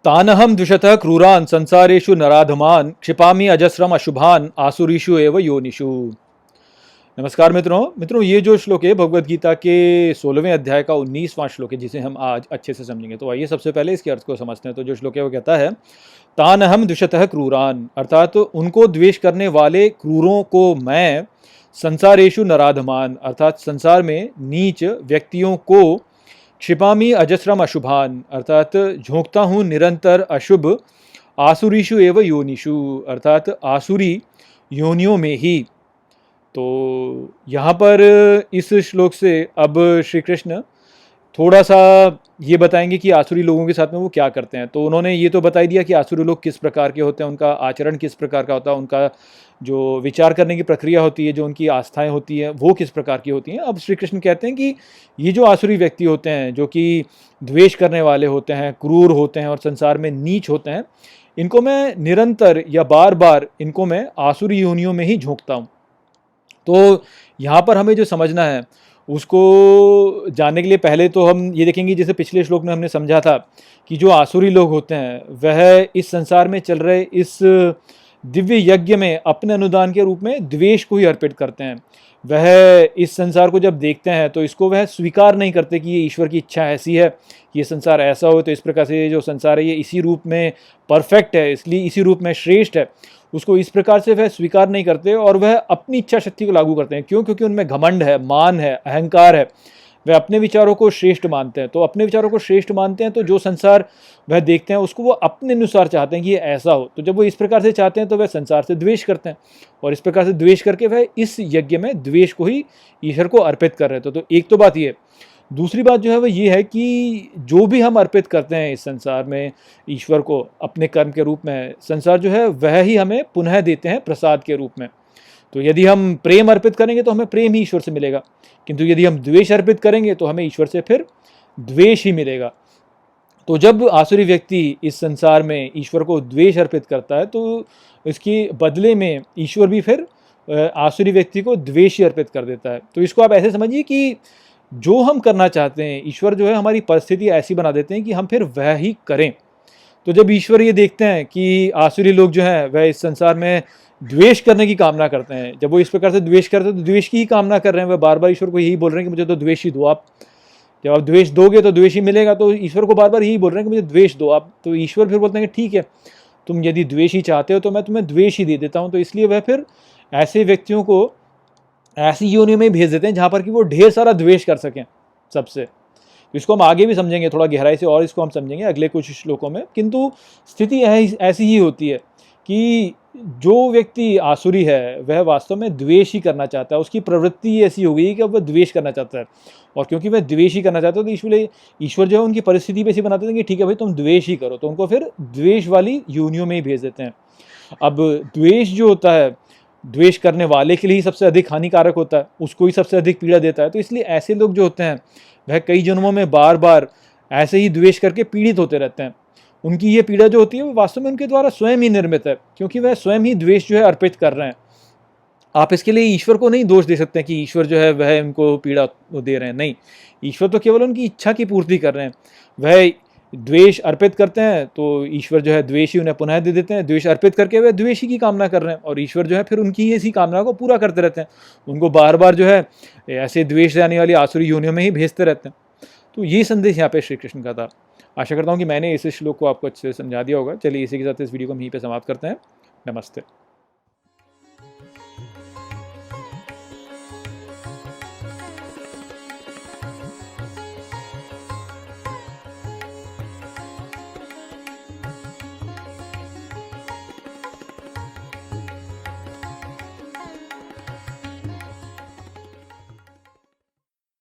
तानहम द्विषतः क्रूरान संसारेषु नराधमान क्षिपामि अजस्रम अशुभान आसुरीषु एव योनिषु। नमस्कार मित्रों, ये जो श्लोक है भगवद गीता के 16वें अध्याय का 19वां श्लोक है, जिसे हम आज अच्छे से समझेंगे। तो आइए सबसे पहले इसके अर्थ को समझते हैं। तो जो श्लोक है वो कहता है, तानहम द्विषतः क्रूरान, अर्थात उनको द्वेष करने वाले क्रूरों को मैं, संसारेषु नराधमान, अर्थात संसार में नीच व्यक्तियों को, क्षिपामी अजस्रम अशुभान, अर्थात झोंकता हूँ निरंतर अशुभ, आसुरीषु एव योनिषु, अर्थात आसुरी योनियों में ही। तो यहाँ पर इस श्लोक से अब श्री कृष्ण थोड़ा सा ये बताएंगे कि आसुरी लोगों के साथ में वो क्या करते हैं। तो उन्होंने ये तो बता ही दिया कि आसुरी लोग किस प्रकार के होते हैं, उनका आचरण किस प्रकार का होता है, उनका जो विचार करने की प्रक्रिया होती है, जो उनकी आस्थाएं होती हैं, वो किस प्रकार की होती हैं। अब श्री कृष्ण कहते हैं कि ये जो आसुरी व्यक्ति होते हैं, जो कि द्वेष करने वाले होते हैं, क्रूर होते हैं और संसार में नीच होते हैं, इनको मैं निरंतर या बार बार इनको मैं आसुरी योनियों में ही झोंकता हूँ। तो यहाँ पर हमें जो समझना है उसको जानने के लिए पहले तो हम ये देखेंगे, जैसे पिछले श्लोक में हमने समझा था कि जो आसुरी लोग होते हैं वह इस संसार में चल रहे इस दिव्य यज्ञ में अपने अनुदान के रूप में द्वेष को ही अर्पित करते हैं। वह इस संसार को जब देखते हैं तो इसको वह स्वीकार नहीं करते कि ये ईश्वर की इच्छा ऐसी है, ये संसार ऐसा हो, तो इस प्रकार से ये जो संसार है ये इसी रूप में परफेक्ट है, इसलिए इसी रूप में श्रेष्ठ है, उसको इस प्रकार से वह स्वीकार नहीं करते और वह अपनी इच्छा शक्ति को लागू करते हैं। क्यों? क्योंकि उनमें घमंड है, मान है, अहंकार है, वह अपने विचारों को श्रेष्ठ मानते हैं। तो अपने विचारों को श्रेष्ठ मानते हैं तो जो संसार वह देखते हैं उसको वो अपने अनुसार चाहते हैं कि ये ऐसा हो। तो जब वो इस प्रकार से चाहते हैं तो वह संसार से द्वेष करते हैं और इस प्रकार से द्वेष करके वह इस यज्ञ में द्वेष को ही ईश्वर को अर्पित कर रहे थे। तो एक तो बात ये। दूसरी बात जो है वो ये है कि जो भी हम अर्पित करते हैं इस संसार में ईश्वर को अपने कर्म के रूप में, संसार जो है वह ही हमें पुनः देते हैं प्रसाद के रूप में। तो यदि हम प्रेम अर्पित करेंगे तो हमें प्रेम ही ईश्वर से मिलेगा, किंतु यदि हम द्वेष अर्पित करेंगे तो हमें ईश्वर से फिर द्वेष ही मिलेगा। तो जब आसुरी व्यक्ति इस संसार में ईश्वर को द्वेष अर्पित करता है तो इसके बदले में ईश्वर भी फिर आसुरी व्यक्ति को द्वेष ही अर्पित कर देता है। तो इसको आप ऐसे समझिए कि जो हम करना चाहते हैं ईश्वर जो है हमारी परिस्थिति ऐसी बना देते हैं कि हम फिर वह ही करें। तो जब ईश्वर ये देखते हैं कि आसुरी लोग जो हैं वह इस संसार में द्वेष करने की कामना करते हैं, जब वो इस प्रकार से द्वेष करते हैं तो द्वेष की ही कामना कर रहे हैं, वह बार बार ईश्वर को यही बोल रहे हैं कि मुझे तो द्वेष ही दो आप, जब आप द्वेष दोगे तो द्वेष ही मिलेगा। तो ईश्वर को बार बार यही बोल रहे हैं कि मुझे द्वेष दो आप। तो ईश्वर फिर बोलते हैं कि ठीक है, तुम यदि द्वेष ही चाहते हो तो मैं तुम्हें द्वेष ही दे देता हूँ। तो इसलिए वह फिर ऐसे व्यक्तियों को ऐसी योनियों में भेज देते हैं जहाँ पर कि वो ढेर सारा द्वेष कर सकें सबसे। तो इसको हम आगे भी समझेंगे थोड़ा गहराई से, और इसको हम समझेंगे अगले कुछ श्लोकों में। किंतु स्थिति ऐसी ही होती है कि जो व्यक्ति आसुरी है वह वास्तव में द्वेष ही करना चाहता है, उसकी प्रवृत्ति ऐसी हो गई कि अब वह द्वेष करना चाहता है। और क्योंकि वह द्वेष ही करना चाहता है तो ईश्वर जो है उनकी परिस्थिति पे ऐसी बनाते हैं कि ठीक है भाई तुम द्वेष ही करो, तो उनको फिर द्वेष वाली योनियों में ही भेज देते हैं। अब द्वेष जो होता है द्वेष करने वाले के लिए ही सबसे अधिक हानिकारक होता है, उसको ही सबसे अधिक पीड़ा देता है। तो इसलिए ऐसे लोग जो होते हैं वह कई जन्मों में बार बार ऐसे ही द्वेष करके पीड़ित होते रहते हैं। उनकी ये पीड़ा जो होती है वो वास्तव में उनके द्वारा स्वयं ही निर्मित है, क्योंकि वह स्वयं ही द्वेष जो है अर्पित कर रहे हैं। आप इसके लिए ईश्वर को नहीं दोष दे सकते कि ईश्वर जो है वह उनको पीड़ा दे रहे हैं, नहीं। ईश्वर तो केवल उनकी इच्छा की पूर्ति कर रहे हैं। वह द्वेष अर्पित करते हैं तो ईश्वर जो है द्वेष ही उन्हें पुनः दे देते हैं, द्वेष अर्पित करके वह द्वेष ही की कामना कर रहे हैं और ईश्वर जो है फिर उनकी इसी कामना को पूरा करते रहते हैं, उनको बार बार जो है ऐसे द्वेष देने वाली आसुरी योनियों में ही भेजते रहते हैं। तो ये संदेश यहाँ पे श्री कृष्ण का था। आशा करता हूँ कि मैंने इस श्लोक को आपको अच्छे से समझा दिया होगा। चलिए इसी के साथ इस वीडियो को हम यहीं पे समाप्त करते हैं। नमस्ते।